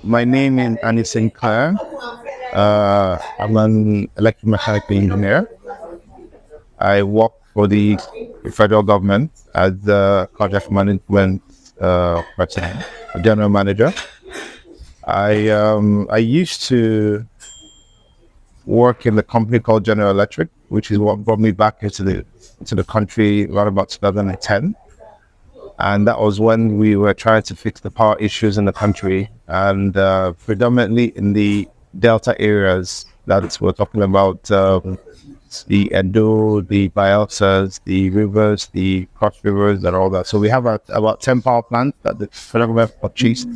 my name is Anih Sinclair. I'm an electromechanical engineer. I work for the federal government as the project management person, general manager. I used to work in the company called General Electric, which is what brought me back into the country around about 2010. And that was when we were trying to fix the power issues in the country, and predominantly in the Delta areas. That we're talking about the Edo, the Bielsas, the rivers, the cross rivers, and all that. So we have about 10 power plants that the federal government purchased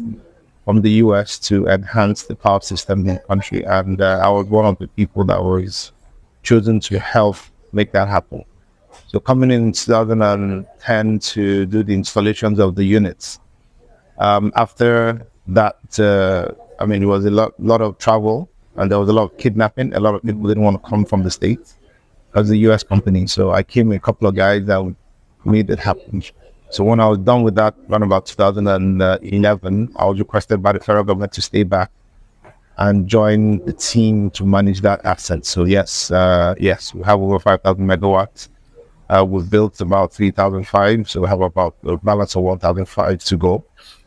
from the US to enhance the power system in the country. And I was one of the people that was chosen to help make that happen. So coming in 2010 to do the installations of the units. After that, it was a lot of travel, and there was a lot of kidnapping. A lot of people didn't want to come from the States as a US company. So I came with a couple of guys that made it happen. So when I was done with that, around about 2011, I was requested by the federal government to stay back and join the team to manage that asset. So yes, we have over 5,000 megawatts. We've built about 3,005, so we have about a balance of 1,005 to go.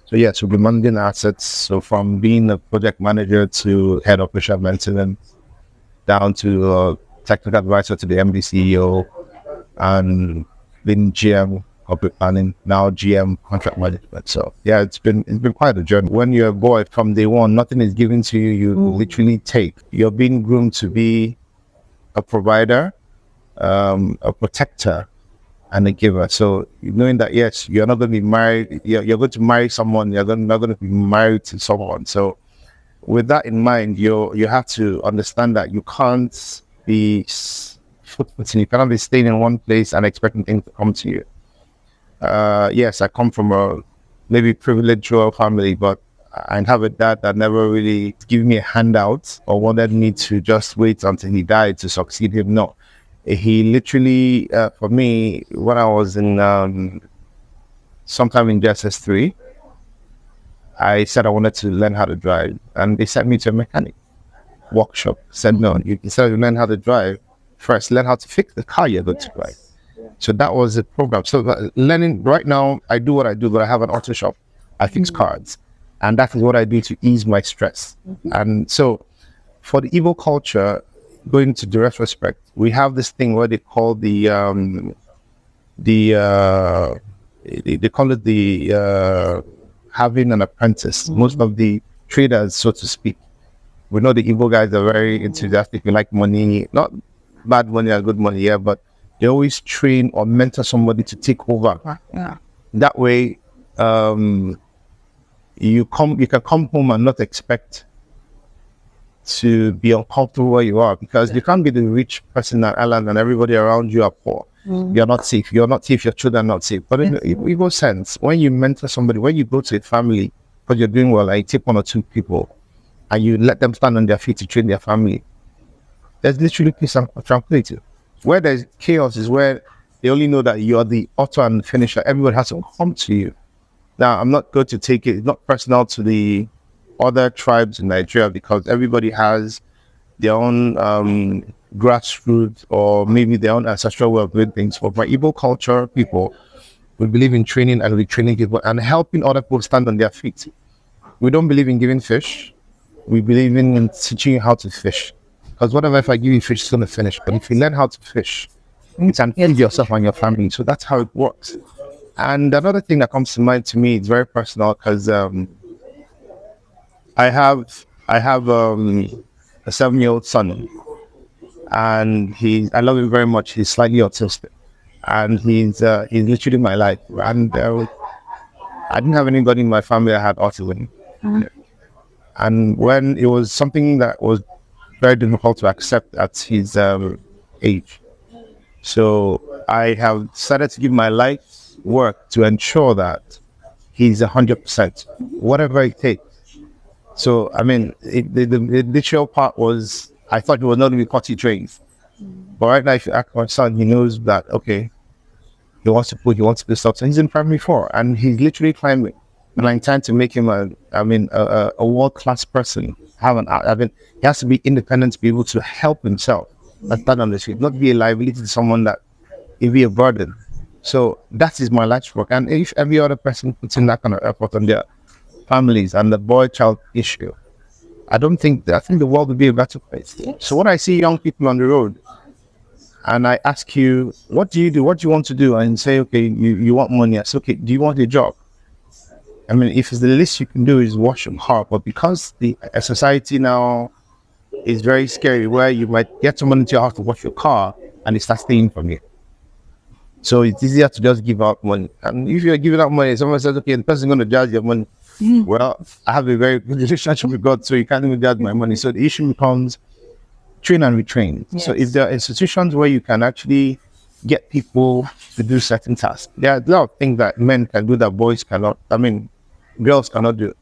So yes, we'll be managing assets. So from being a project manager to head of operational maintenance, down to technical advisor to the MD CEO, and then GM corporate planning, now GM contract management. So yeah, it's been quite a journey. When you're a boy from day one, nothing is given to you. You literally take. You're being groomed to be a provider, a protector, and a giver. So knowing that yes, you're not going to be married, you're going to marry someone, you're not going to be married to someone. So with that in mind, you have to understand that you can't be foot-footing, you cannot be staying in one place and expecting things to come to you. Yes, I come from a maybe privileged royal family, but I have a dad that never really gave me a handout or wanted me to just wait until he died to succeed him. No. He literally, for me, when I was in sometime in JSS3, I said I wanted to learn how to drive, and they sent me to a mechanic workshop. Said no, instead of learn how to drive, first learn how to fix the car you're going to drive. So that was the program. So learning right now, I do what I do, but I have an auto shop. I fix cars, and that is what I do to ease my stress. And so for the Igbo culture, going to the retrospect, we have this thing where they call they call it the having an apprentice. Most of the traders, so to speak, we know the Igbo guys are very enthusiastic. We like money, not bad money or good money, yeah, but they always train or mentor somebody to take over. Yeah. That way, you can come home and not expect to be uncomfortable where you are, because you can't be the rich person at island and everybody around you are poor. You're not safe. You're not safe. Your children are not safe. But in the Igbo sense, when you mentor somebody, when you go to a family, because you're doing well, like take one or two people and you let them stand on their feet to train their family, there's literally peace and tranquility. Where there's chaos is where they only know that you're the author and finisher. Everybody has to come to you. Now, I'm not going to take it, it's not personal to the other tribes in Nigeria, because everybody has their own grassroots or maybe their own ancestral way of doing things. For my Igbo culture, people, we believe in training and retraining people and helping other people stand on their feet. We don't believe in giving fish. We believe in teaching you how to fish. Because whatever, if I give you fish, it's going to finish. But if you learn how to fish, you can feed yourself and your family. So that's how it works. And another thing that comes to mind to me, it's very personal, because I have a 7-year-old son, and I love him very much. He's slightly autistic, and he's literally my life. And I didn't have anybody in my family that had autism, and when it was something that was very difficult to accept at his age, so I have decided to give my life's work to ensure that he's 100%, whatever it takes. So, I mean, the literal part was, I thought he was not going to be potty trained. But right now, if you ask my son, he knows that, okay, he wants to do stuff. So he's in primary 4, and he's literally climbing. and I intend to make him a world-class person. He has to be independent to be able to help himself. That's that on the street, not be a liability to someone that it be a burden. So that is my life's work. And if every other person puts in that kind of effort on their families and the boy-child issue, I think the world would be a better place. Yes. So when I see young people on the road and I ask you, what do you do? What do you want to do? And say, okay, you want money. I say, okay, do you want a job? I mean, if it's the least you can do is wash your car, but because the society now is very scary, where you might get someone into your house to wash your car and they start stealing from you. So it's easier to just give out money. And if you're giving out money, someone says, okay, the person is going to judge your money. Well, I have a very good relationship with God, so you can't even judge my money. So the issue becomes train and retrain. Yes. So if there are institutions where you can actually get people to do certain tasks, there are a lot of things that men can do that boys cannot. Girls cannot do.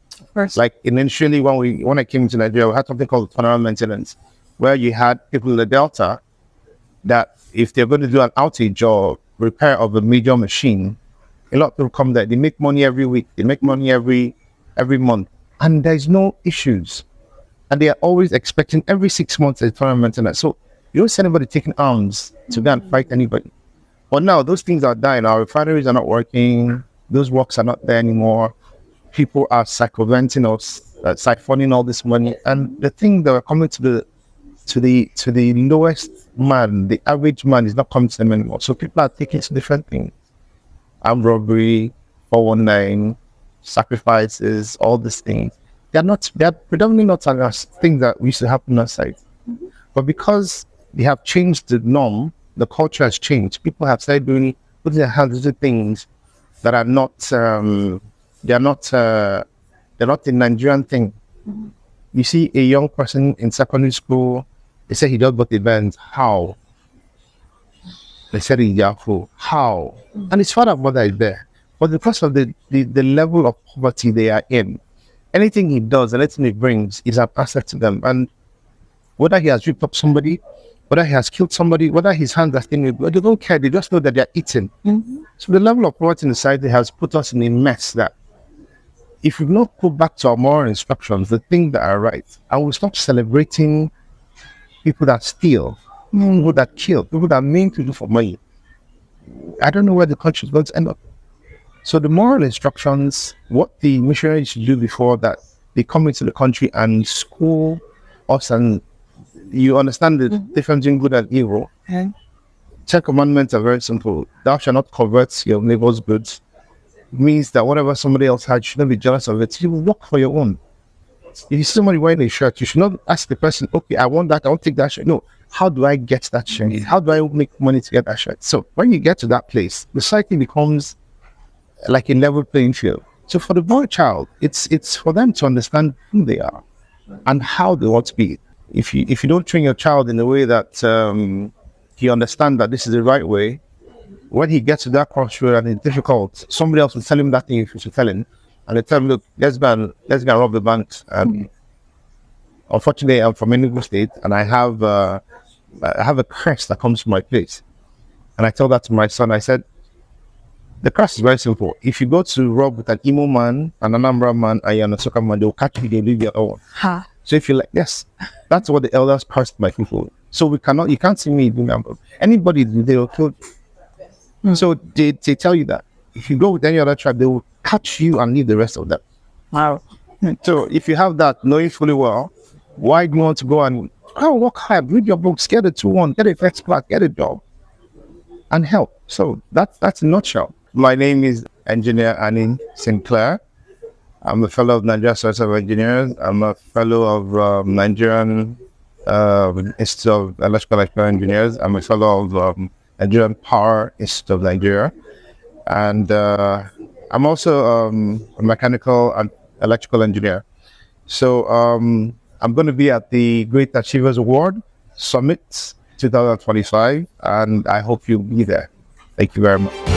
Like initially when I came to Nigeria, we had something called turnaround maintenance, where you had people in the Delta that if they're going to do an outage or repair of a major machine, a lot of people come there. They make money every week. They make money every month, and there's no issues. And they are always expecting every 6 months a turnaround maintenance. So you don't see anybody taking arms to go and fight anybody. But now those things are dying. Our refineries are not working. Those works are not there anymore. People are circumventing us, siphoning all this money, and the thing that we're coming to the lowest man, the average man, is not coming to them anymore. So people are taking to different things: armed robbery, 419, sacrifices, all these things. They are predominantly not things that used to happen outside. Mm-hmm. But because they have changed the norm, the culture has changed. People have started putting their hands into things that are not. They're not the Nigerian thing. Mm-hmm. You see a young person in secondary school, they say he just bought a Benz. How? They said in Yahoo. How? Mm-hmm. And his father and mother is there. But because of the level of poverty they are in, anything he does, anything he brings is an asset to them. And whether he has ripped up somebody, whether he has killed somebody, whether his hands are stained, they don't care. They just know that they're eating. Mm-hmm. So the level of poverty in the society has put us in a mess that if we not go back to our moral instructions, the things that are right, and we stop celebrating people that steal, people that kill, people that mean to do for money, I don't know where the country is going to end up. So the moral instructions, what the missionaries should do before that, they come into the country and school us, and you understand the difference between good and evil. Okay. 10 commandments are very simple. Thou shalt not covet your neighbor's goods. Means that whatever somebody else had, you shouldn't be jealous of it. You will work for your own. If you see somebody wearing a shirt, you should not ask the person, okay, I want that, I want to take that shirt. No, how do I get that shirt? How do I make money to get that shirt? So when you get to that place, the cycle becomes like a level playing field. So for the boy child, it's for them to understand who they are and how they want to be. If you don't train your child in a way that he understands that this is the right way, when he gets to that crossroad and it's difficult, somebody else will tell him that thing if you should tell him, and they tell him, look, let's go and rob the bank. Unfortunately, I'm from Enugu State, and I have a curse that comes from my place. And I told that to my son. I said, the curse is very simple. If you go to rob with an Imo man, an Anambra man, and you're a Soka man, they'll catch you, they'll leave your own. Huh. So if you're like, yes, that's what the elders cursed my people. So you can't see me doing that. Anybody, they will kill you. So they tell you that if you go with any other tribe, they will catch you and leave the rest of them. Wow. So if you have that, knowing fully well, why do you want to go and work hard, read your books, get a 2-1, get a first class, get a job, and help? So that's a nutshell. My name is Engineer Anih Sinclair. I'm a fellow of Nigeria Society of Engineers. I'm a fellow of Nigerian Institute of Electrical Engineers. I'm a fellow of Nigerian Power Institute of Nigeria, and I'm also a mechanical and electrical engineer. So I'm going to be at the Great Achievers Award Summit 2025, and I hope you'll be there. Thank you very much.